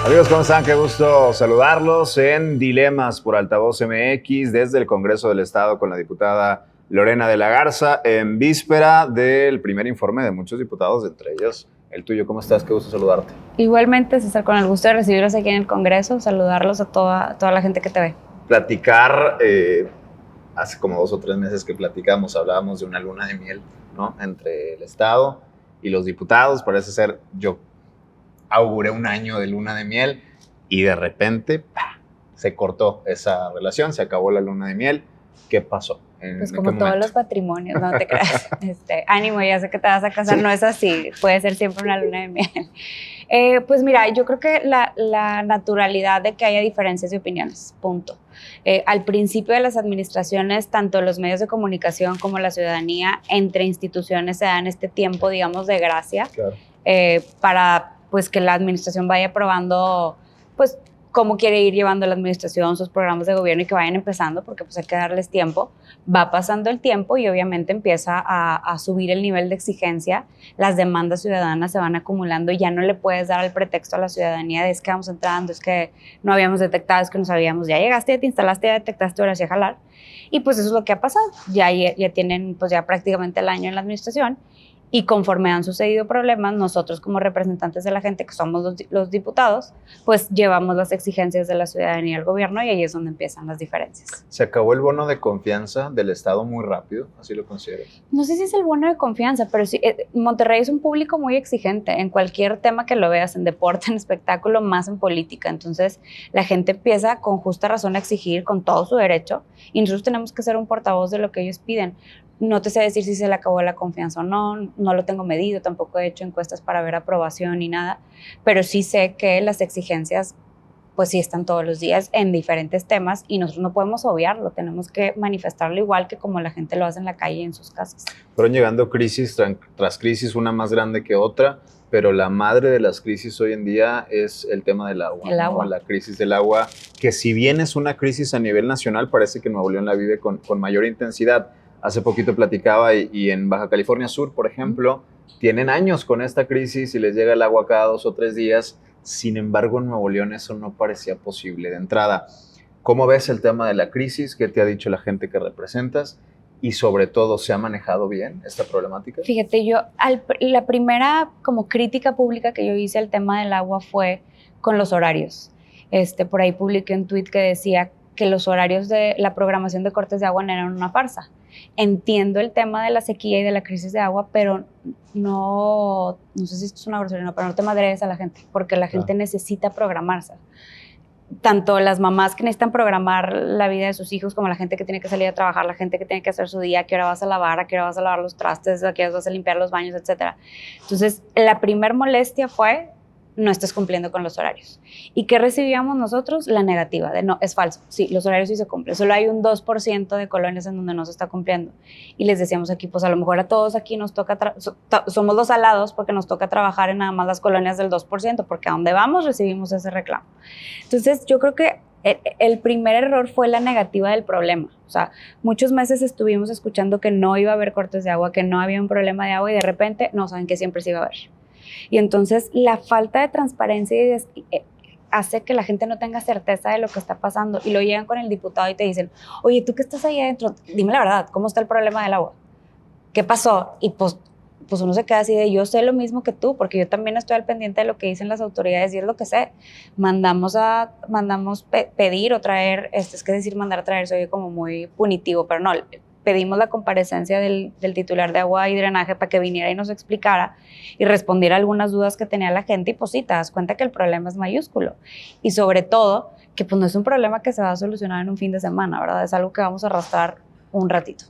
Amigos, ¿cómo están? Qué gusto saludarlos en Dilemas por Altavoz MX desde el Congreso del Estado con la diputada Lorena de la Garza en víspera del primer informe de muchos diputados, entre ellos el tuyo. ¿Cómo estás? Qué gusto saludarte. Igualmente, César, con el gusto de recibirlos aquí en el Congreso, saludarlos a toda la gente que te ve. Platicar, hace como 2 o 3 meses que platicamos, hablábamos de una luna de miel, ¿no? Entre el Estado y los diputados. Parece ser, yo auguré un año de luna de miel y de repente se cortó esa relación, se acabó la luna de miel. ¿Qué pasó? Pues como todos los matrimonios, no te creas. Ánimo, ya sé que te vas a casar, ¿sí? No es así, puede ser siempre una luna de miel. Pues mira, yo creo que la naturalidad de que haya diferencias de opiniones, punto. Al principio de las administraciones, tanto los medios de comunicación como la ciudadanía, entre instituciones se dan este tiempo, digamos, de gracia, claro. Para pues que la administración vaya probando, pues, cómo quiere ir llevando la administración, sus programas de gobierno y que vayan empezando, porque pues hay que darles tiempo. Va pasando el tiempo y obviamente empieza a subir el nivel de exigencia, las demandas ciudadanas se van acumulando y ya no le puedes dar el pretexto a la ciudadanía de es que vamos entrando, es que no habíamos detectado, es que no sabíamos, ya llegaste, ya te instalaste, ya detectaste, ahora sí a jalar. Y pues eso es lo que ha pasado, ya tienen pues ya prácticamente el año en la administración. Y conforme han sucedido problemas, nosotros como representantes de la gente, que somos los diputados, pues llevamos las exigencias de la ciudadanía al gobierno y ahí es donde empiezan las diferencias. ¿Se acabó el bono de confianza del Estado muy rápido? ¿Así lo consideras? No sé si es el bono de confianza, pero sí, Monterrey es un público muy exigente en cualquier tema que lo veas, en deporte, en espectáculo, más en política. Entonces, la gente empieza con justa razón a exigir con todo su derecho y nosotros tenemos que ser un portavoz de lo que ellos piden. No te sé decir si se le acabó la confianza o no, no lo tengo medido, tampoco he hecho encuestas para ver aprobación ni nada, pero sí sé que las exigencias pues sí están todos los días en diferentes temas y nosotros no podemos obviarlo, tenemos que manifestarlo igual que como la gente lo hace en la calle y en sus casas. Fueron llegando crisis tras crisis, una más grande que otra, pero la madre de las crisis hoy en día es el tema del agua. El agua. La crisis del agua, que si bien es una crisis a nivel nacional, parece que Nuevo León la vive con mayor intensidad. Hace poquito platicaba y en Baja California Sur, por ejemplo, tienen años con esta crisis y les llega el agua cada 2 o 3 días. Sin embargo, en Nuevo León eso no parecía posible de entrada. ¿Cómo ves el tema de la crisis? ¿Qué te ha dicho la gente que representas? Y sobre todo, ¿se ha manejado bien esta problemática? Fíjate, la primera como crítica pública que yo hice al tema del agua fue con los horarios. Por ahí publiqué un tuit que decía que los horarios de la programación de cortes de agua eran una farsa. Entiendo el tema de la sequía y de la crisis de agua, pero no sé si esto es una grosería o no, pero no te madrees a la gente, porque la gente necesita programarse. Tanto las mamás que necesitan programar la vida de sus hijos, como la gente que tiene que salir a trabajar, la gente que tiene que hacer su día, a qué hora vas a lavar, a qué hora vas a lavar los trastes, a qué hora vas a limpiar los baños, etc. Entonces, la primer molestia fue no estás cumpliendo con los horarios. ¿Y qué recibíamos nosotros? La negativa de no, es falso. Sí, los horarios sí se cumplen. Solo hay un 2% de colonias en donde no se está cumpliendo. Y les decíamos aquí, pues a lo mejor a todos aquí nos toca, somos los alados porque nos toca trabajar en nada más las colonias del 2%, porque a donde vamos recibimos ese reclamo. Entonces, yo creo que el primer error fue la negativa del problema. O sea, muchos meses estuvimos escuchando que no iba a haber cortes de agua, que no había un problema de agua y de repente, no, saben que siempre sí iba a haber. Y entonces la falta de transparencia hace que la gente no tenga certeza de lo que está pasando y lo llegan con el diputado y te dicen, oye, tú que estás ahí adentro, dime la verdad, ¿cómo está el problema del agua? ¿Qué pasó? Y pues uno se queda así de, yo sé lo mismo que tú, porque yo también estoy al pendiente de lo que dicen las autoridades y es lo que sé. Mandamos pedir o traer, es que decir mandar a traer se oye como muy punitivo, pero no, pedimos la comparecencia del titular de agua y drenaje para que viniera y nos explicara y respondiera algunas dudas que tenía la gente y pues sí, te das cuenta que el problema es mayúsculo y sobre todo que pues no es un problema que se va a solucionar en un fin de semana, ¿verdad? Es algo que vamos a arrastrar un ratito.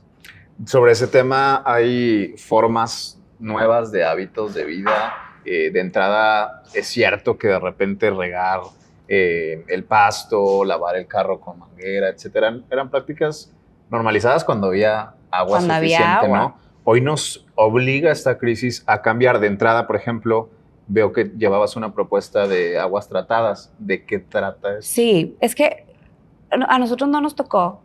Sobre ese tema hay formas nuevas de hábitos de vida. De entrada es cierto que de repente regar el pasto, lavar el carro con manguera, etcétera, eran prácticas normalizadas cuando había agua suficiente, ¿no? Hoy nos obliga esta crisis a cambiar. De entrada, por ejemplo, veo que llevabas una propuesta de aguas tratadas. ¿De qué trata eso? Sí, es que a nosotros no nos tocó,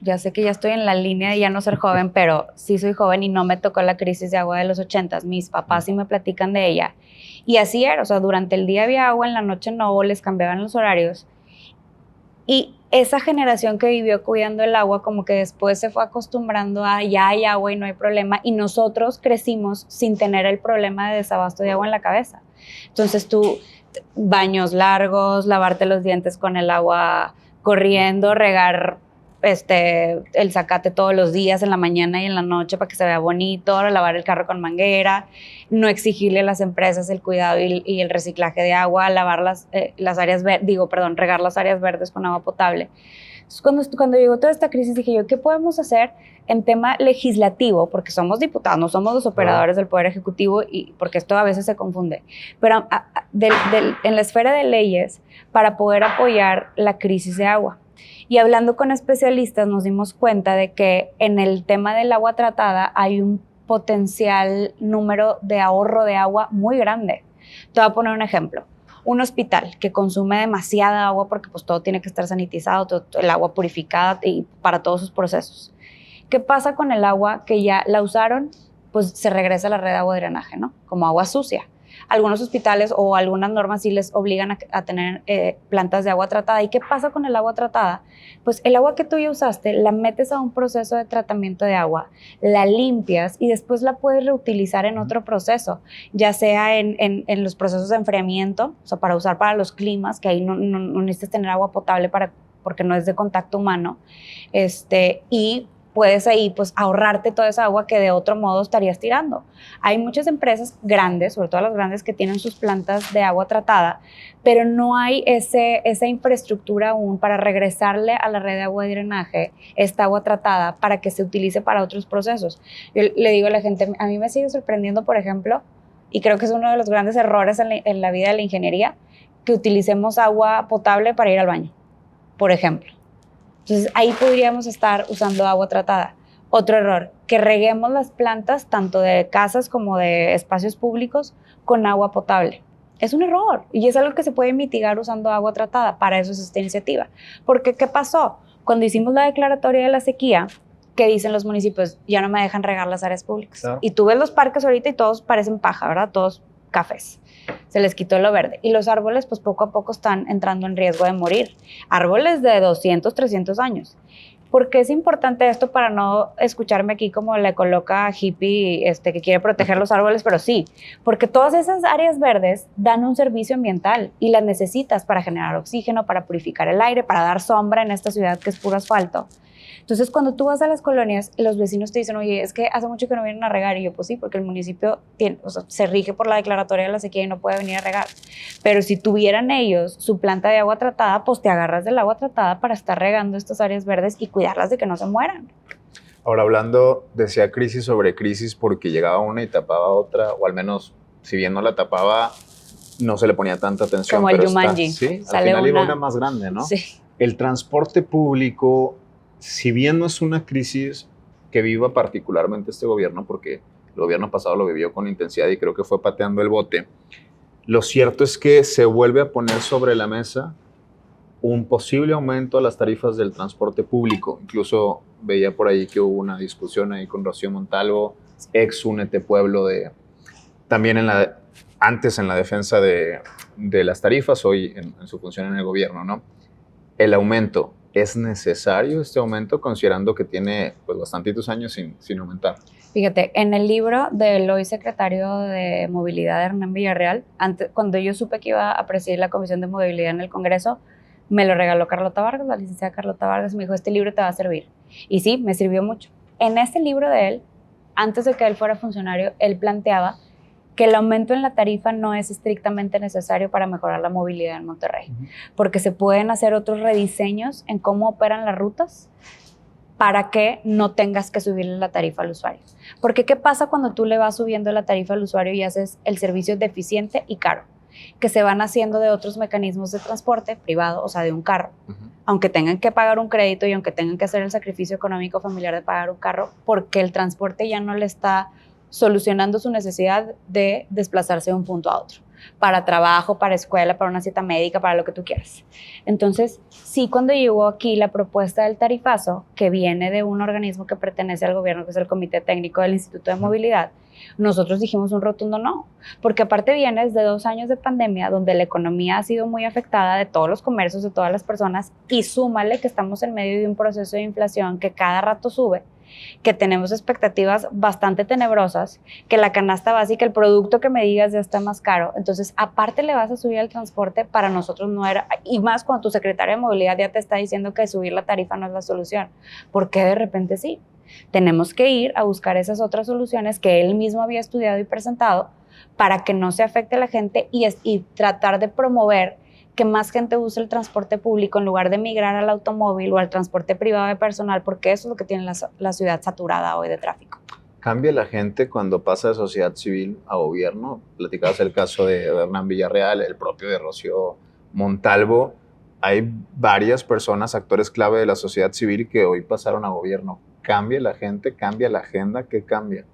ya sé que ya estoy en la línea de ya no ser joven, pero sí soy joven y no me tocó la crisis de agua de los 80s. Mis papás sí me platican de ella. Y así era, o sea, durante el día había agua, en la noche no, les cambiaban los horarios. Y esa generación que vivió cuidando el agua, como que después se fue acostumbrando a ya hay agua y no hay problema, y nosotros crecimos sin tener el problema de desabasto de agua en la cabeza. Entonces tú, baños largos, lavarte los dientes con el agua corriendo, regar el zacate todos los días, en la mañana y en la noche para que se vea bonito, lavar el carro con manguera, no exigirle a las empresas el cuidado y el reciclaje de agua, lavar las áreas verdes, regar las áreas verdes con agua potable. Entonces, cuando llegó toda esta crisis, dije yo, ¿qué podemos hacer en tema legislativo? Porque somos diputados, no somos los operadores del Poder Ejecutivo, y porque esto a veces se confunde. Pero en la esfera de leyes, para poder apoyar la crisis de agua. Y hablando con especialistas nos dimos cuenta de que en el tema del agua tratada hay un potencial número de ahorro de agua muy grande. Te voy a poner un ejemplo. Un hospital que consume demasiada agua porque pues todo tiene que estar sanitizado, todo el agua purificada y para todos sus procesos. ¿Qué pasa con el agua que ya la usaron? Pues se regresa a la red de agua de drenaje, ¿no? Como agua sucia. Algunos hospitales o algunas normas sí les obligan a tener plantas de agua tratada. ¿Y qué pasa con el agua tratada? Pues el agua que tú ya usaste la metes a un proceso de tratamiento de agua, la limpias y después la puedes reutilizar en otro proceso, ya sea en los procesos de enfriamiento, o sea, para usar para los climas, que ahí no necesitas tener agua potable porque no es de contacto humano, y puedes ahí pues ahorrarte toda esa agua que de otro modo estarías tirando. Hay muchas empresas grandes, sobre todo las grandes, que tienen sus plantas de agua tratada, pero no hay esa infraestructura aún para regresarle a la red de agua de drenaje esta agua tratada para que se utilice para otros procesos. Yo le digo a la gente, a mí me sigue sorprendiendo, por ejemplo, y creo que es uno de los grandes errores en la vida de la ingeniería, que utilicemos agua potable para ir al baño, por ejemplo. Entonces, ahí podríamos estar usando agua tratada. Otro error, que reguemos las plantas, tanto de casas como de espacios públicos, con agua potable. Es un error y es algo que se puede mitigar usando agua tratada. Para eso es esta iniciativa. Porque, ¿qué pasó? Cuando hicimos la declaratoria de la sequía, ¿qué dicen los municipios? Ya no me dejan regar las áreas públicas. Claro. Y tú ves los parques ahorita y todos parecen paja, ¿verdad? Todos cafés. Se les quitó lo verde. Y los árboles, pues poco a poco están entrando en riesgo de morir. Árboles de 200, 300 años. ¿Por qué es importante esto? Para no escucharme aquí como le coloca hippie que quiere proteger los árboles, pero sí, porque todas esas áreas verdes dan un servicio ambiental y las necesitas para generar oxígeno, para purificar el aire, para dar sombra en esta ciudad que es puro asfalto. Entonces, cuando tú vas a las colonias, los vecinos te dicen, oye, es que hace mucho que no vienen a regar. Y yo, pues sí, porque el municipio se rige por la declaratoria de la sequía y no puede venir a regar. Pero si tuvieran ellos su planta de agua tratada, pues te agarras del agua tratada para estar regando estas áreas verdes y cuidarlas de que no se mueran. Ahora, hablando, decía crisis sobre crisis porque llegaba una y tapaba otra, o al menos, si bien no la tapaba, no se le ponía tanta atención. Como el Jumanji. Sí, al final iba una más grande, ¿no? Sí. El transporte público, si bien no es una crisis que viva particularmente este gobierno, porque el gobierno pasado lo vivió con intensidad y creo que fue pateando el bote, lo cierto es que se vuelve a poner sobre la mesa un posible aumento a las tarifas del transporte público. Incluso veía por ahí que hubo una discusión ahí con Rocío Montalvo, ex Únete Pueblo, también antes en la defensa de las tarifas, hoy en su función en el gobierno, ¿no? El aumento. ¿Es necesario este aumento considerando que tiene pues, bastantitos años sin aumentar? Fíjate, en el libro del hoy secretario de Movilidad, Hernán Villarreal, cuando yo supe que iba a presidir la Comisión de Movilidad en el Congreso, me lo regaló Carlota Vargas, la licenciada Carlota Vargas, me dijo, este libro te va a servir. Y sí, me sirvió mucho. En este libro de él, antes de que él fuera funcionario, él planteaba que el aumento en la tarifa no es estrictamente necesario para mejorar la movilidad en Monterrey, porque se pueden hacer otros rediseños en cómo operan las rutas para que no tengas que subirle la tarifa al usuario. Porque ¿qué pasa cuando tú le vas subiendo la tarifa al usuario y haces el servicio deficiente y caro? Que se van haciendo de otros mecanismos de transporte privado, o sea, de un carro. Aunque tengan que pagar un crédito y aunque tengan que hacer el sacrificio económico familiar de pagar un carro, porque el transporte ya no le está solucionando su necesidad de desplazarse de un punto a otro. para trabajo, para escuela, para una cita médica, para lo que tú quieras. Entonces, sí, cuando llegó aquí la propuesta del tarifazo, que viene de un organismo que pertenece al gobierno, que es el Comité Técnico del Instituto de Movilidad, nosotros dijimos un rotundo no, porque aparte vienes de 2 años de pandemia donde la economía ha sido muy afectada de todos los comercios, de todas las personas, y súmale que estamos en medio de un proceso de inflación que cada rato sube, que tenemos expectativas bastante tenebrosas, que la canasta básica, el producto que me digas ya está más caro. Entonces, aparte le vas a subir el transporte, para nosotros no era, y más cuando tu secretaria de movilidad ya te está diciendo que subir la tarifa no es la solución. ¿Por qué de repente sí? Tenemos que ir a buscar esas otras soluciones que él mismo había estudiado y presentado para que no se afecte a la gente y tratar de promover que más gente use el transporte público en lugar de migrar al automóvil o al transporte privado de personal, porque eso es lo que tiene la ciudad saturada hoy de tráfico. ¿Cambia la gente cuando pasa de sociedad civil a gobierno? Platicabas el caso de Hernán Villarreal, el propio de Rocío Montalvo. Hay varias personas, actores clave de la sociedad civil, que hoy pasaron a gobierno. ¿Cambia la gente? ¿Cambia la agenda? ¿Qué cambia?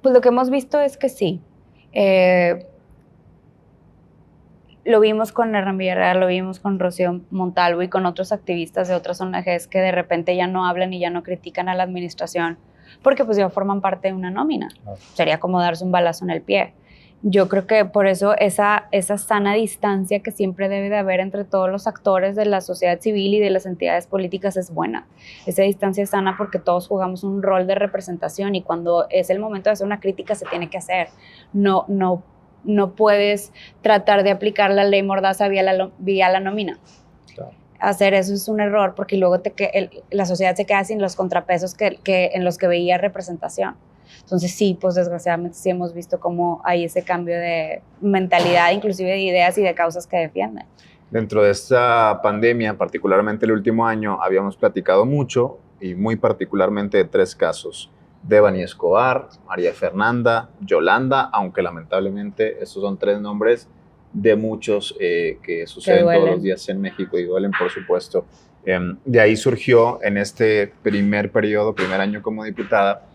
Pues lo que hemos visto es que sí. Lo vimos con Hernán Villarreal, lo vimos con Rocío Montalvo y con otros activistas de otras ONGs que de repente ya no hablan y ya no critican a la administración porque pues ya forman parte de una nómina. Sería como darse un balazo en el pie. Yo creo que por eso esa sana distancia que siempre debe de haber entre todos los actores de la sociedad civil y de las entidades políticas es buena. Esa distancia es sana porque todos jugamos un rol de representación y cuando es el momento de hacer una crítica se tiene que hacer. No puedes tratar de aplicar la ley Mordaza vía la nómina. Claro. Hacer eso es un error porque luego la sociedad se queda sin los contrapesos en los que veía representación. Entonces sí, pues desgraciadamente sí hemos visto cómo hay ese cambio de mentalidad, inclusive de ideas y de causas que defienden. Dentro de esta pandemia, particularmente el último año, habíamos platicado mucho y muy particularmente de 3 casos. Devani Escobar, María Fernanda, Yolanda, aunque lamentablemente estos son 3 nombres de muchos que suceden todos los días en México y duelen, por supuesto. De ahí surgió en este primer año como diputada,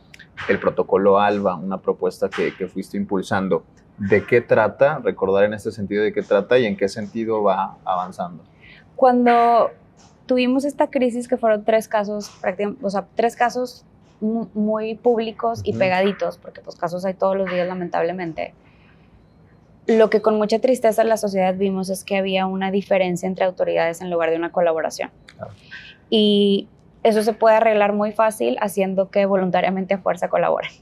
el protocolo ALBA, una propuesta que fuiste impulsando. ¿De qué trata? Recordar en este sentido de qué trata y en qué sentido va avanzando. Cuando tuvimos esta crisis, que fueron 3 casos, o sea, 3 casos muy públicos y pegaditos, porque pues casos hay todos los días lamentablemente, lo que con mucha tristeza en la sociedad vimos es que había una diferencia entre autoridades en lugar de una colaboración. Claro. Y eso se puede arreglar muy fácil haciendo que voluntariamente a fuerza colaboren.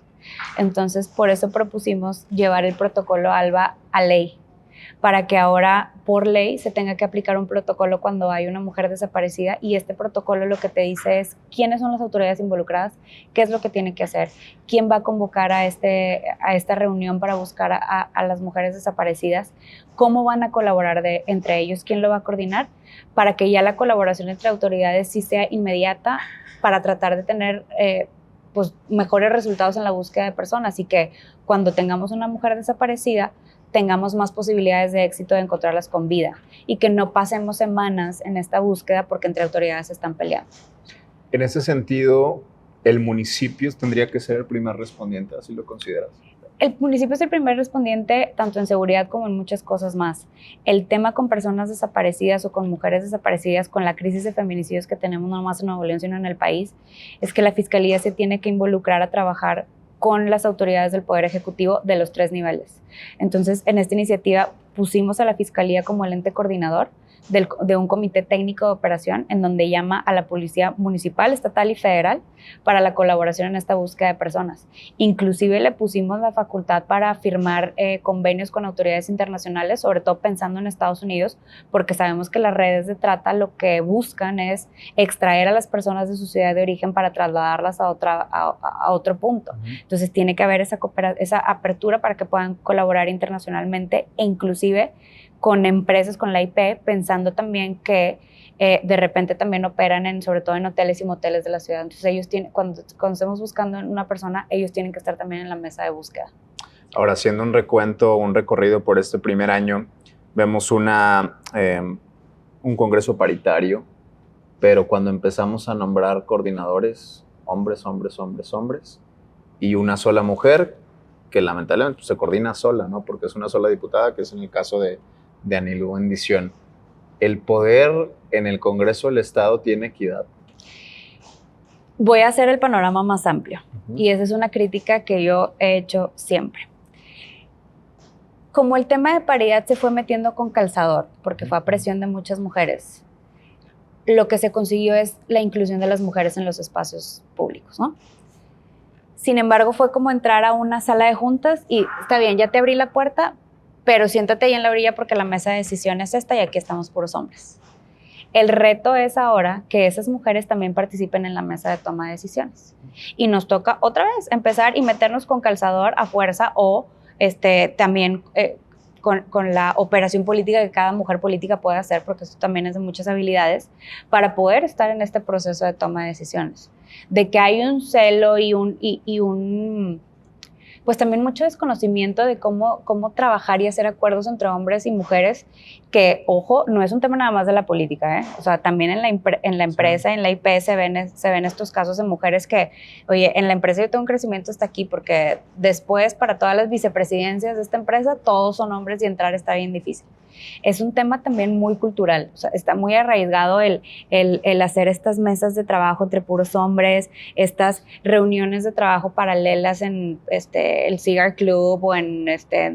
Entonces, por eso propusimos llevar el protocolo ALBA a ley, para que ahora por ley se tenga que aplicar un protocolo cuando hay una mujer desaparecida, y este protocolo lo que te dice es quiénes son las autoridades involucradas, qué es lo que tiene que hacer, quién va a convocar a esta reunión para buscar a las mujeres desaparecidas, cómo van a colaborar entre ellos, quién lo va a coordinar, para que ya la colaboración entre autoridades sí sea inmediata para tratar de tener pues, mejores resultados en la búsqueda de personas, y que cuando tengamos una mujer desaparecida tengamos más posibilidades de éxito de encontrarlas con vida y que no pasemos semanas en esta búsqueda porque entre autoridades se están peleando. En ese sentido, ¿el municipio tendría que ser el primer respondiente? ¿Así lo consideras? El municipio es el primer respondiente tanto en seguridad como en muchas cosas más. El tema con personas desaparecidas o con mujeres desaparecidas, con la crisis de feminicidios que tenemos no más en Nuevo León sino en el país, es que la Fiscalía se tiene que involucrar a trabajar con las autoridades del Poder Ejecutivo de los 3 niveles. Entonces, en esta iniciativa pusimos a la Fiscalía como el ente coordinador de un comité técnico de operación en donde llama a la Policía Municipal, Estatal y Federal para la colaboración en esta búsqueda de personas. Inclusive le pusimos la facultad para firmar convenios con autoridades internacionales, sobre todo pensando en Estados Unidos, porque sabemos que las redes de trata lo que buscan es extraer a las personas de su ciudad de origen para trasladarlas a otro punto. Entonces tiene que haber esa apertura para que puedan colaborar internacionalmente e inclusive con empresas, con la IP, pensando también que de repente también operan sobre todo en hoteles y moteles de la ciudad. Entonces ellos cuando estemos buscando una persona, ellos tienen que estar también en la mesa de búsqueda. Ahora, haciendo un recorrido por este primer año, vemos un congreso paritario, pero cuando empezamos a nombrar coordinadores, hombres, y una sola mujer, que lamentablemente pues, se coordina sola, ¿no? Porque es una sola diputada, que es en el caso de Anilú Bendición. ¿El poder en el Congreso del Estado tiene equidad? Voy a hacer el panorama más amplio. Y esa es una crítica que yo he hecho siempre. Como el tema de paridad se fue metiendo con calzador, porque fue a presión de muchas mujeres, lo que se consiguió es la inclusión de las mujeres en los espacios públicos, ¿no? Sin embargo, fue como entrar a una sala de juntas y está bien, ya te abrí la puerta, pero siéntate ahí en la orilla porque la mesa de decisión es esta y aquí estamos puros hombres. El reto es ahora que esas mujeres también participen en la mesa de toma de decisiones. Y nos toca otra vez empezar y meternos con calzador a fuerza o también con la operación política que cada mujer política puede hacer, porque eso también es de muchas habilidades, para poder estar en este proceso de toma de decisiones. De que hay un celo y un pues también mucho desconocimiento de cómo trabajar y hacer acuerdos entre hombres y mujeres, que, ojo, no es un tema nada más de la política, ¿eh? O sea, también en la empresa, sí. En la IP se ven estos casos de mujeres que, oye, en la empresa yo tengo un crecimiento hasta aquí, porque después para todas las vicepresidencias de esta empresa, todos son hombres y entrar está bien difícil. Es un tema también muy cultural, o sea, está muy arraigado el hacer estas mesas de trabajo entre puros hombres, estas reuniones de trabajo paralelas en el Cigar Club o en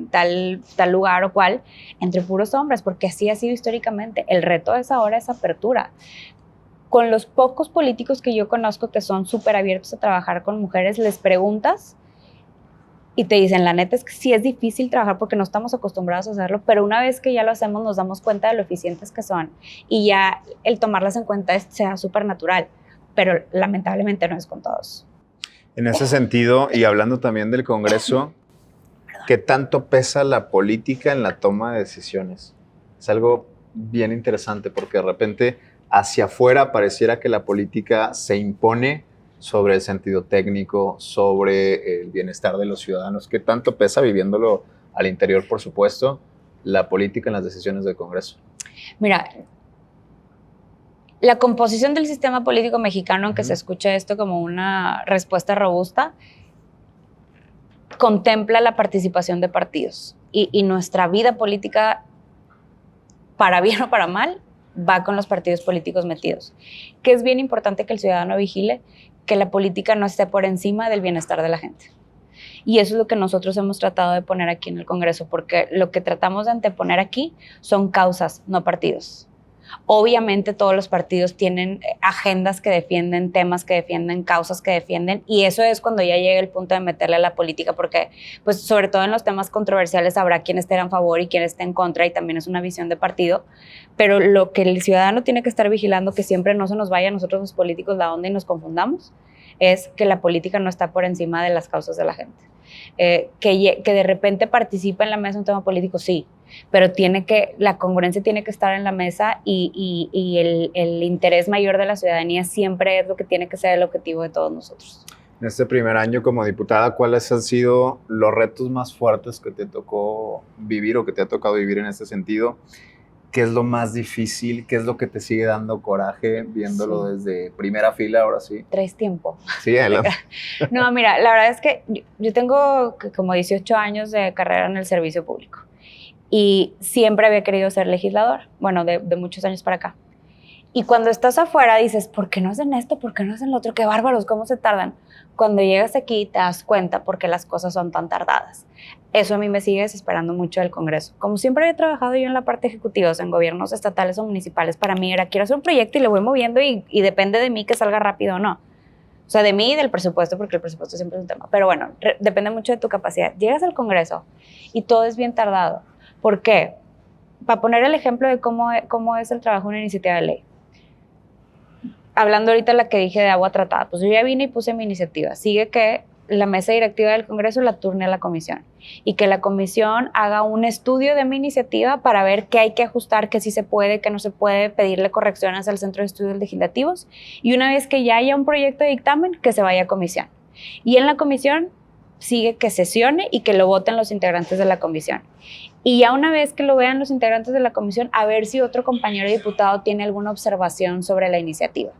tal lugar o cual, entre puros hombres, porque así ha sido históricamente. El reto es ahora esa apertura. Con los pocos políticos que yo conozco que son súper abiertos a trabajar con mujeres, les preguntas y te dicen, la neta es que sí es difícil trabajar porque no estamos acostumbrados a hacerlo, pero una vez que ya lo hacemos nos damos cuenta de lo eficientes que son y ya el tomarlas en cuenta sea súper natural, pero lamentablemente no es con todos. En ese sentido, y hablando también del Congreso, ¿qué tanto pesa la política en la toma de decisiones? Es algo bien interesante porque de repente hacia afuera pareciera que la política se impone sobre el sentido técnico, sobre el bienestar de los ciudadanos. ¿Qué tanto pesa, viviéndolo al interior, por supuesto, la política en las decisiones del Congreso? Mira, la composición del sistema político mexicano, aunque se escuche esto como una respuesta robusta, contempla la participación de partidos. Y nuestra vida política, para bien o para mal, va con los partidos políticos metidos. Que es bien importante que el ciudadano vigile que la política no esté por encima del bienestar de la gente. Y eso es lo que nosotros hemos tratado de poner aquí en el Congreso, porque lo que tratamos de anteponer aquí son causas, no partidos. Obviamente todos los partidos tienen agendas que defienden, temas que defienden, causas que defienden, y eso es cuando ya llega el punto de meterle a la política, porque pues sobre todo en los temas controversiales habrá quien esté a favor y quien esté en contra, y también es una visión de partido, pero lo que el ciudadano tiene que estar vigilando, que siempre no se nos vaya a nosotros los políticos la onda y nos confundamos, es que la política no está por encima de las causas de la gente. Que de repente participa en la mesa un tema político, sí, pero la congruencia tiene que estar en la mesa y el interés mayor de la ciudadanía siempre es lo que tiene que ser el objetivo de todos nosotros. En este primer año como diputada, ¿cuáles han sido los retos más fuertes que te tocó vivir o que te ha tocado vivir en este sentido? ¿Qué es lo más difícil? ¿Qué es lo que te sigue dando coraje viéndolo desde primera fila ahora sí? Traes tiempo. Sí, adelante. No, mira, la verdad es que yo tengo como 18 años de carrera en el servicio público y siempre había querido ser legislador, bueno, de muchos años para acá. Y cuando estás afuera dices, ¿por qué no hacen esto? ¿Por qué no hacen lo otro? ¡Qué bárbaros! ¿Cómo se tardan? Cuando llegas aquí te das cuenta por qué las cosas son tan tardadas. Eso a mí me sigue desesperando mucho del Congreso. Como siempre he trabajado yo en la parte ejecutiva, o sea, en gobiernos estatales o municipales, para mí era, quiero hacer un proyecto y lo voy moviendo y depende de mí que salga rápido o no. O sea, de mí y del presupuesto, porque el presupuesto siempre es un tema. Pero bueno, depende mucho de tu capacidad. Llegas al Congreso y todo es bien tardado. ¿Por qué? Para poner el ejemplo de cómo es el trabajo de una iniciativa de ley. Hablando ahorita de la que dije de agua tratada, pues yo ya vine y puse mi iniciativa. Sigue que la mesa directiva del Congreso la turne a la comisión y que la comisión haga un estudio de mi iniciativa para ver qué hay que ajustar, qué sí se puede, qué no se puede, pedirle correcciones al Centro de Estudios Legislativos, y una vez que ya haya un proyecto de dictamen, que se vaya a comisión. Y en la comisión sigue que sesione y que lo voten los integrantes de la comisión. Y ya una vez que lo vean los integrantes de la comisión, a ver si otro compañero diputado tiene alguna observación sobre la iniciativa.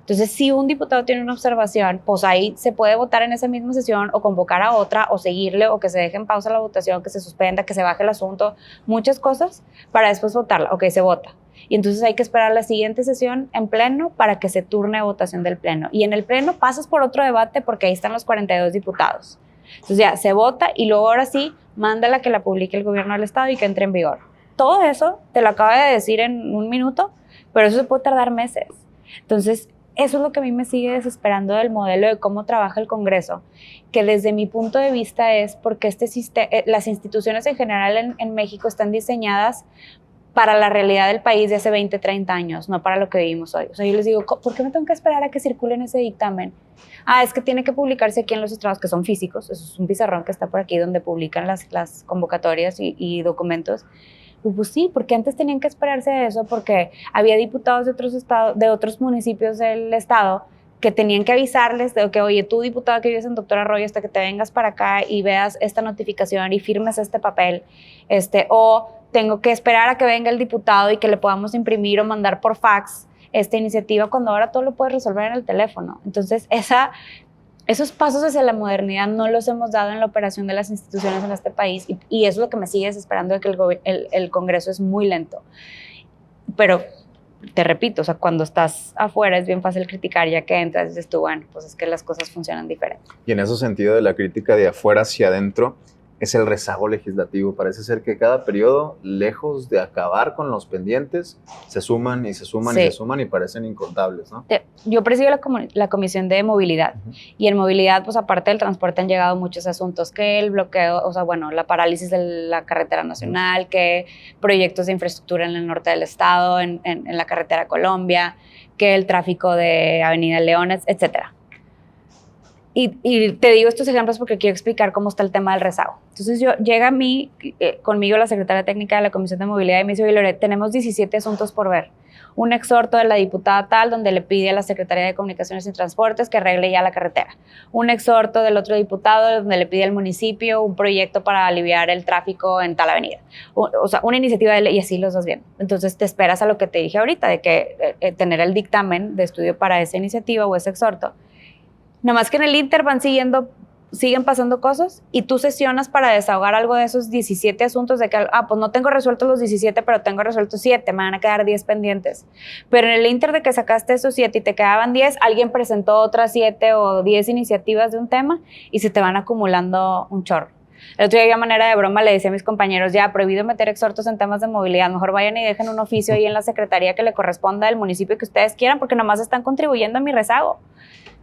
Entonces, si un diputado tiene una observación, pues ahí se puede votar en esa misma sesión o convocar a otra o seguirle o que se deje en pausa la votación, que se suspenda, que se baje el asunto, muchas cosas para después votarla. Ok, se vota. Y entonces hay que esperar la siguiente sesión en pleno para que se turne votación del pleno. Y en el pleno pasas por otro debate porque ahí están los 42 diputados. Entonces ya se vota y luego ahora sí, mándala que la publique el gobierno del estado y que entre en vigor. Todo eso te lo acabo de decir en un minuto, pero eso se puede tardar meses. Entonces, eso es lo que a mí me sigue desesperando del modelo de cómo trabaja el Congreso, que desde mi punto de vista es porque las instituciones en general en México están diseñadas para la realidad del país de hace 20, 30 años, no para lo que vivimos hoy. O sea, yo les digo, ¿por qué me tengo que esperar a que circulen ese dictamen? Es que tiene que publicarse aquí en los estrados, que son físicos. Eso es un pizarrón que está por aquí donde publican las convocatorias y documentos. Pues sí, porque antes tenían que esperarse a eso, porque había diputados de otros estados, de otros municipios del estado, que tenían que avisarles de que, oye, tú diputado que vives en Doctor Arroyo, hasta que te vengas para acá y veas esta notificación y firmes este papel, o tengo que esperar a que venga el diputado y que le podamos imprimir o mandar por fax esta iniciativa, cuando ahora todo lo puedes resolver en el teléfono. Entonces, esos pasos hacia la modernidad no los hemos dado en la operación de las instituciones en este país y eso es lo que me sigue desesperando, de que el Congreso es muy lento. Pero te repito, o sea, cuando estás afuera es bien fácil criticar, ya que entras y dices tú, bueno, pues es que las cosas funcionan diferente. Y en ese sentido de la crítica de afuera hacia adentro, es el rezago legislativo. Parece ser que cada periodo, lejos de acabar con los pendientes, se suman y se suman y se suman y parecen incontables, ¿no? Yo presido la Comisión de Movilidad. Y en movilidad, pues aparte del transporte han llegado muchos asuntos, que el bloqueo, o sea, bueno, la parálisis de la carretera nacional, que proyectos de infraestructura en el norte del estado, en la carretera Colombia, que el tráfico de Avenida Leones, etcétera. Y te digo estos ejemplos porque quiero explicar cómo está el tema del rezago. Entonces llega conmigo la secretaria técnica de la Comisión de Movilidad y me dice, oye, Lore, tenemos 17 asuntos por ver. Un exhorto de la diputada tal donde le pide a la Secretaría de Comunicaciones y Transportes que arregle ya la carretera. Un exhorto del otro diputado donde le pide al municipio un proyecto para aliviar el tráfico en tal avenida. O sea, una iniciativa de ley y así los vas viendo. Entonces te esperas a lo que te dije ahorita, de que tener el dictamen de estudio para esa iniciativa o ese exhorto. Nada más que en el Inter siguen pasando cosas y tú sesionas para desahogar algo de esos 17 asuntos de que, pues no tengo resueltos los 17, pero tengo resueltos 7, me van a quedar 10 pendientes. Pero en el Inter de que sacaste esos 7 y te quedaban 10, alguien presentó otras 7 o 10 iniciativas de un tema y se te van acumulando un chorro. El otro día, a manera de broma, le decía a mis compañeros, ya, prohibido meter exhortos en temas de movilidad, mejor vayan y dejen un oficio ahí en la secretaría que le corresponda al municipio que ustedes quieran, porque nomás están contribuyendo a mi rezago.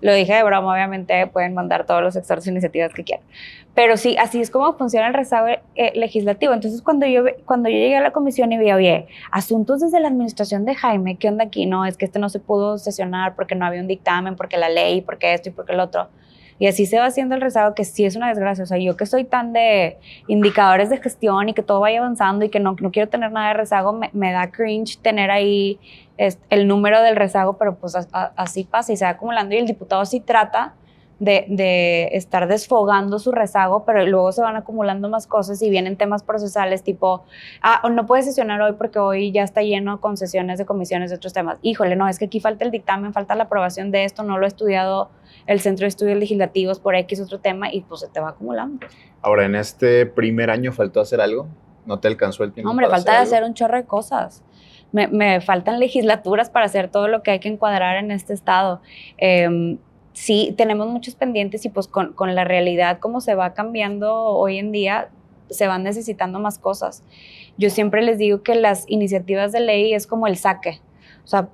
Lo dije de broma, obviamente pueden mandar todos los exhortos e iniciativas que quieran. Pero sí, así es como funciona el rezago legislativo. Entonces, cuando yo llegué a la comisión y vi, oye, asuntos desde la administración de Jaime, ¿qué onda aquí? No, es que no se pudo sesionar porque no había un dictamen, porque la ley, porque esto y porque el otro. Y así se va haciendo el rezago, que sí es una desgracia. O sea, yo que soy tan de indicadores de gestión y que todo vaya avanzando y que no quiero tener nada de rezago, me da cringe tener ahí el número del rezago, pero pues así pasa y se va acumulando. Y el diputado sí trata de estar desfogando su rezago, pero luego se van acumulando más cosas y vienen temas procesales tipo, no puedes sesionar hoy porque hoy ya está lleno con sesiones de comisiones de otros temas. Híjole, no, es que aquí falta el dictamen, falta la aprobación de esto, no lo ha estudiado el Centro de Estudios Legislativos por X otro tema y pues se te va acumulando. Ahora, en este primer año, ¿faltó hacer algo? ¿No te alcanzó el tiempo? Hombre, falta hacer un chorro de cosas. Me faltan legislaturas para hacer todo lo que hay que encuadrar en este estado. Sí, tenemos muchos pendientes y pues con la realidad como se va cambiando hoy en día, se van necesitando más cosas. Yo siempre les digo que las iniciativas de ley es como el saque. O sea,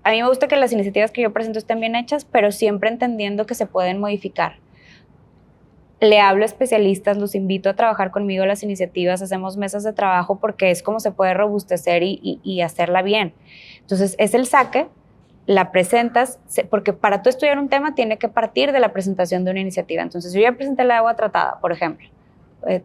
a mí me gusta que las iniciativas que yo presento estén bien hechas, pero siempre entendiendo que se pueden modificar. Le hablo a especialistas, los invito a trabajar conmigo las iniciativas, hacemos mesas de trabajo porque es como se puede robustecer y hacerla bien. Entonces, es el saque, la presentas, porque para tú estudiar un tema tiene que partir de la presentación de una iniciativa. Entonces, yo ya presenté la agua tratada, por ejemplo.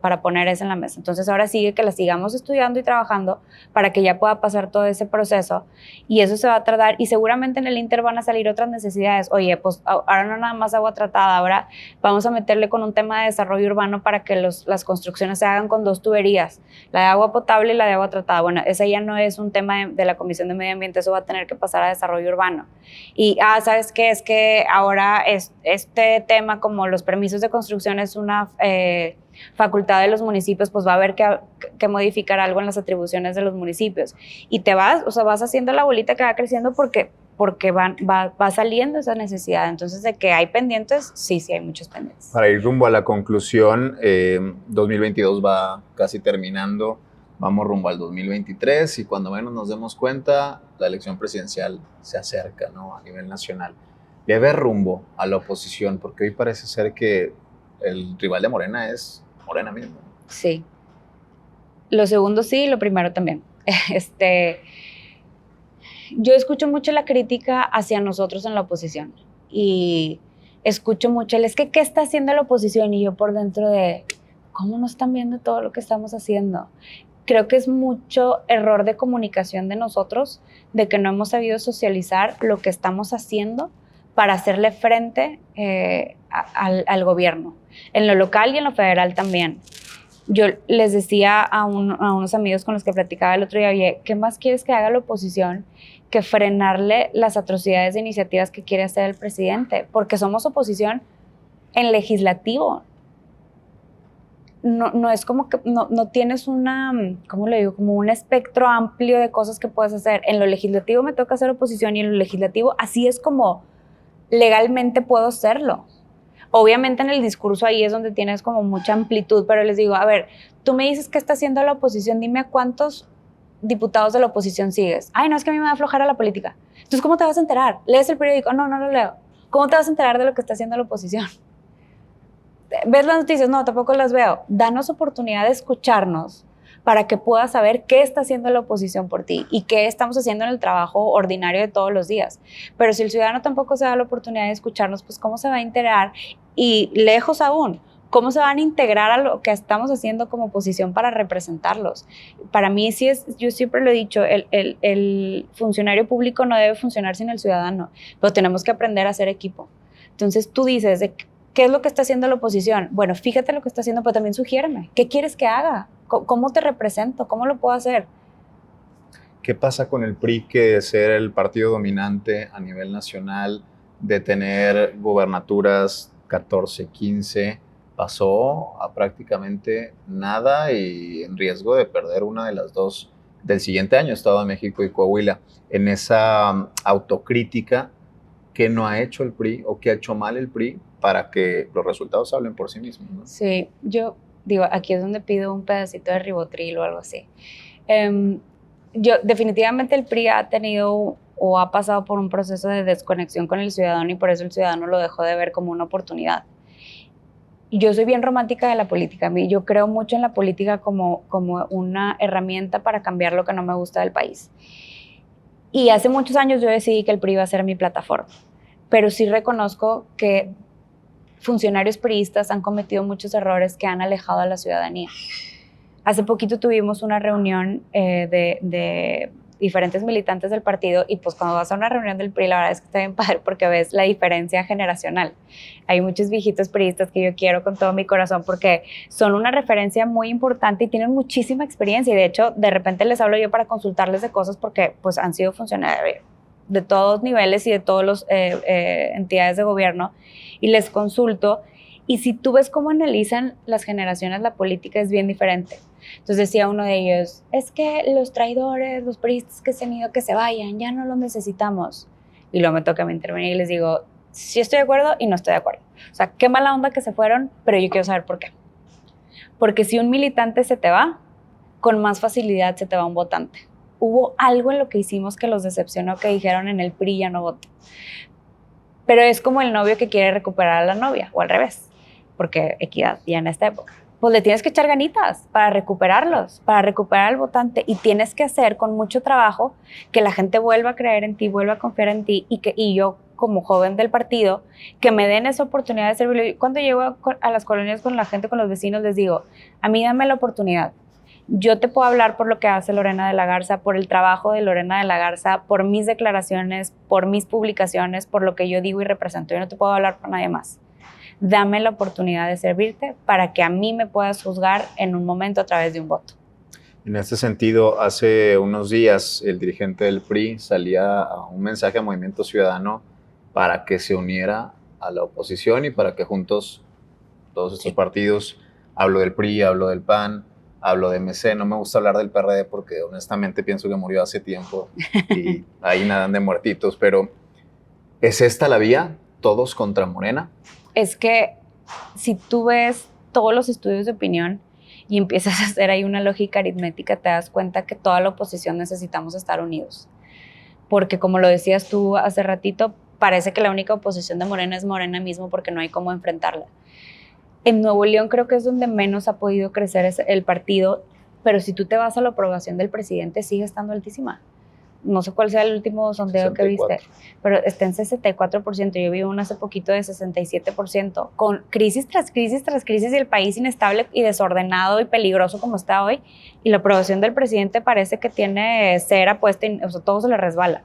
para poner eso en la mesa. Entonces ahora sigue que la sigamos estudiando y trabajando para que ya pueda pasar todo ese proceso, y eso se va a tardar, y seguramente en el Inter van a salir otras necesidades. Oye, pues ahora no nada más agua tratada, ahora vamos a meterle con un tema de desarrollo urbano para que las construcciones se hagan con 2 tuberías, la de agua potable y la de agua tratada. Bueno, ese ya no es un tema de la Comisión de Medio Ambiente, eso va a tener que pasar a desarrollo urbano. Y, ¿sabes qué? Es que ahora este tema, como los permisos de construcción es una facultad de los municipios, pues va a haber que modificar algo en las atribuciones de los municipios. Y te vas haciendo la bolita que va creciendo porque va saliendo esa necesidad. Entonces, de que hay pendientes, sí hay muchos pendientes. Para ir rumbo a la conclusión, 2022 va casi terminando, vamos rumbo al 2023, y cuando menos nos demos cuenta, la elección presidencial se acerca, ¿no? A nivel nacional. Le ve rumbo a la oposición, porque hoy parece ser que el rival de Morena es Morena mismo. Sí. Lo segundo sí, lo primero también. Yo escucho mucho la crítica hacia nosotros en la oposición, y escucho mucho es que ¿qué está haciendo la oposición? Y yo por dentro de, ¿cómo no están viendo todo lo que estamos haciendo? Creo que es mucho error de comunicación de nosotros, de que no hemos sabido socializar lo que estamos haciendo para hacerle frente al gobierno, en lo local y en lo federal también. Yo les decía a unos amigos con los que platicaba el otro día, oye, ¿qué más quieres que haga la oposición que frenarle las atrocidades de iniciativas que quiere hacer el presidente? Porque somos oposición en legislativo. No es como que no tienes ¿cómo le digo? Como un espectro amplio de cosas que puedes hacer. En lo legislativo me toca hacer oposición, y en lo legislativo así es como legalmente puedo hacerlo. Obviamente en el discurso ahí es donde tienes como mucha amplitud, pero les digo, a ver, tú me dices qué está haciendo la oposición, dime a cuántos diputados de la oposición sigues. Ay, no, es que a mí me va a aflojar a la política. Entonces, ¿cómo te vas a enterar? ¿Lees el periódico? No lo leo. ¿Cómo te vas a enterar de lo que está haciendo la oposición? ¿Ves las noticias? No, tampoco las veo. Danos oportunidad de escucharnos para que puedas saber qué está haciendo la oposición por ti y qué estamos haciendo en el trabajo ordinario de todos los días. Pero si el ciudadano tampoco se da la oportunidad de escucharnos, pues ¿cómo se va a enterar? Y lejos aún, ¿cómo se van a integrar a lo que estamos haciendo como oposición para representarlos? Para mí sí yo siempre lo he dicho, el funcionario público no debe funcionar sin el ciudadano, pero tenemos que aprender a hacer equipo. Entonces tú dices, ¿qué es lo que está haciendo la oposición? Bueno, fíjate lo que está haciendo, pero también sugiéreme. ¿Qué quieres que haga? ¿Cómo te represento? ¿Cómo lo puedo hacer? ¿Qué pasa con el PRI, que de ser el partido dominante a nivel nacional, de tener gubernaturas 14, 15, pasó a prácticamente nada y en riesgo de perder una de las dos del siguiente año, Estado de México y Coahuila? En esa autocrítica, ¿qué no ha hecho el PRI o qué ha hecho mal el PRI para que los resultados hablen por sí mismos, ¿no? Sí, yo digo, aquí es donde pido un pedacito de ribotril o algo así. Definitivamente el PRI ha tenido o ha pasado por un proceso de desconexión con el ciudadano, y por eso el ciudadano lo dejó de ver como una oportunidad. Yo soy bien romántica de la política. Yo creo mucho en la política como una herramienta para cambiar lo que no me gusta del país. Y hace muchos años yo decidí que el PRI iba a ser mi plataforma, pero sí reconozco que funcionarios priistas han cometido muchos errores que han alejado a la ciudadanía. Hace poquito tuvimos una reunión de diferentes militantes del partido, y pues cuando vas a una reunión del PRI, la verdad es que está bien padre porque ves la diferencia generacional. Hay muchos viejitos priistas que yo quiero con todo mi corazón porque son una referencia muy importante y tienen muchísima experiencia, y de hecho de repente les hablo yo para consultarles de cosas porque pues han sido funcionarios de todos niveles y de todas las entidades de gobierno, y les consulto, y si tú ves cómo analizan las generaciones la política, es bien diferente. Entonces decía uno de ellos, es que los traidores, los priistas que se han ido, que se vayan, ya no los necesitamos. Y luego me toca a mí intervenir y les digo, sí estoy de acuerdo y no estoy de acuerdo. O sea, qué mala onda que se fueron, pero yo quiero saber por qué. Porque si un militante se te va, con más facilidad se te va un votante. Hubo algo en lo que hicimos que los decepcionó, que dijeron en el PRI ya no voto. Pero es como el novio que quiere recuperar a la novia, o al revés, porque equidad ya en esta época. Pues le tienes que echar ganitas para recuperarlos, para recuperar al votante, y tienes que hacer con mucho trabajo que la gente vuelva a creer en ti, vuelva a confiar en ti, y yo como joven del partido, que me den esa oportunidad de servir. Cuando llego a las colonias con la gente, con los vecinos, les digo, a mí dame la oportunidad. Yo te puedo hablar por lo que hace Lorena de la Garza, por el trabajo de Lorena de la Garza, por mis declaraciones, por mis publicaciones, por lo que yo digo y represento. Yo no te puedo hablar por nadie más. Dame la oportunidad de servirte para que a mí me puedas juzgar en un momento a través de un voto. En este sentido, hace unos días el dirigente del PRI salía a un mensaje a Movimiento Ciudadano para que se uniera a la oposición y para que juntos todos estos partidos, hablo del PRI, hablo del PAN, hablo de MC, no me gusta hablar del PRD porque honestamente pienso que murió hace tiempo y ahí nadan de muertitos, pero ¿es esta la vía? ¿Todos contra Morena? Es que si tú ves todos los estudios de opinión y empiezas a hacer ahí una lógica aritmética, te das cuenta que toda la oposición necesitamos estar unidos. Porque como lo decías tú hace ratito, parece que la única oposición de Morena es Morena mismo porque no hay cómo enfrentarla. En Nuevo León creo que es donde menos ha podido crecer el partido, pero si tú te vas a la aprobación del presidente, sigue estando altísima. No sé cuál sea el último sondeo 64. Que viste, pero está en 64%. Yo vi uno hace poquito de 67%, con crisis tras crisis tras crisis y el país inestable y desordenado y peligroso como está hoy. Y la aprobación del presidente parece que tiene cera puesta, o sea, todo se le resbala.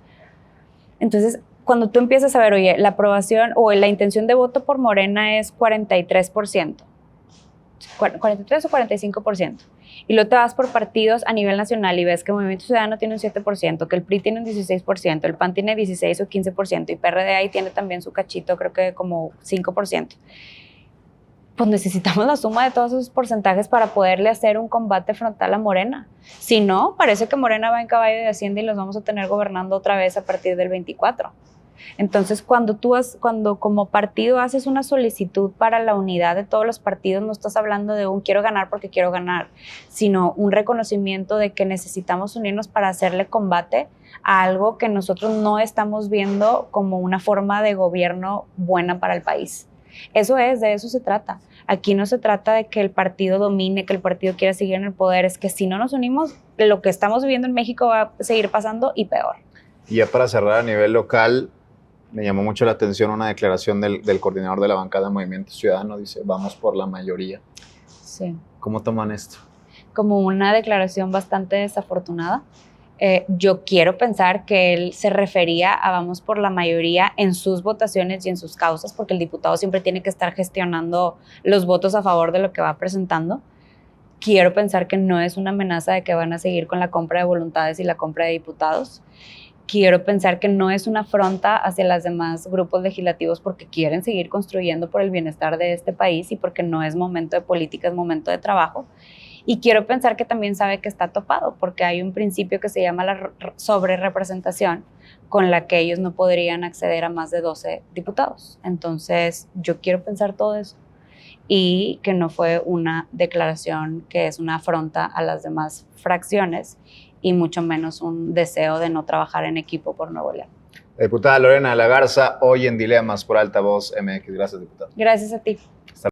Entonces, cuando tú empiezas a ver, oye, la aprobación o la intención de voto por Morena es 43%. 43 o 45%. Y luego te vas por partidos a nivel nacional y ves que Movimiento Ciudadano tiene un 7%, que el PRI tiene un 16%, el PAN tiene 16 o 15% y PRD ahí tiene también su cachito, creo que como 5%. Pues necesitamos la suma de todos esos porcentajes para poderle hacer un combate frontal a Morena. Si no, parece que Morena va en caballo de Hacienda y los vamos a tener gobernando otra vez a partir del 24. Entonces, cuando como partido haces una solicitud para la unidad de todos los partidos, no estás hablando de un quiero ganar porque quiero ganar, sino un reconocimiento de que necesitamos unirnos para hacerle combate a algo que nosotros no estamos viendo como una forma de gobierno buena para el país. De eso se trata. Aquí no se trata de que el partido domine, que el partido quiera seguir en el poder, es que si no nos unimos, lo que estamos viviendo en México va a seguir pasando y peor. Y ya para cerrar a nivel local, me llamó mucho la atención una declaración del coordinador de la bancada de Movimiento Ciudadano, dice, vamos por la mayoría. Sí. ¿Cómo toman esto? Como una declaración bastante desafortunada. Yo quiero pensar que él se refería a vamos por la mayoría en sus votaciones y en sus causas, porque el diputado siempre tiene que estar gestionando los votos a favor de lo que va presentando. Quiero pensar que no es una amenaza de que van a seguir con la compra de voluntades y la compra de diputados. Quiero pensar que no es una afrenta hacia los demás grupos legislativos porque quieren seguir construyendo por el bienestar de este país y porque no es momento de política, es momento de trabajo. Y quiero pensar que también sabe que está topado porque hay un principio que se llama la sobrerepresentación con la que ellos no podrían acceder a más de 12 diputados. Entonces, yo quiero pensar todo eso y que no fue una declaración que es una afrenta a las demás fracciones y mucho menos un deseo de no trabajar en equipo por Nuevo León. Diputada Lorena de la Garza, hoy en Dilemas por Altavoz MX. Gracias, diputada. Gracias a ti. Hasta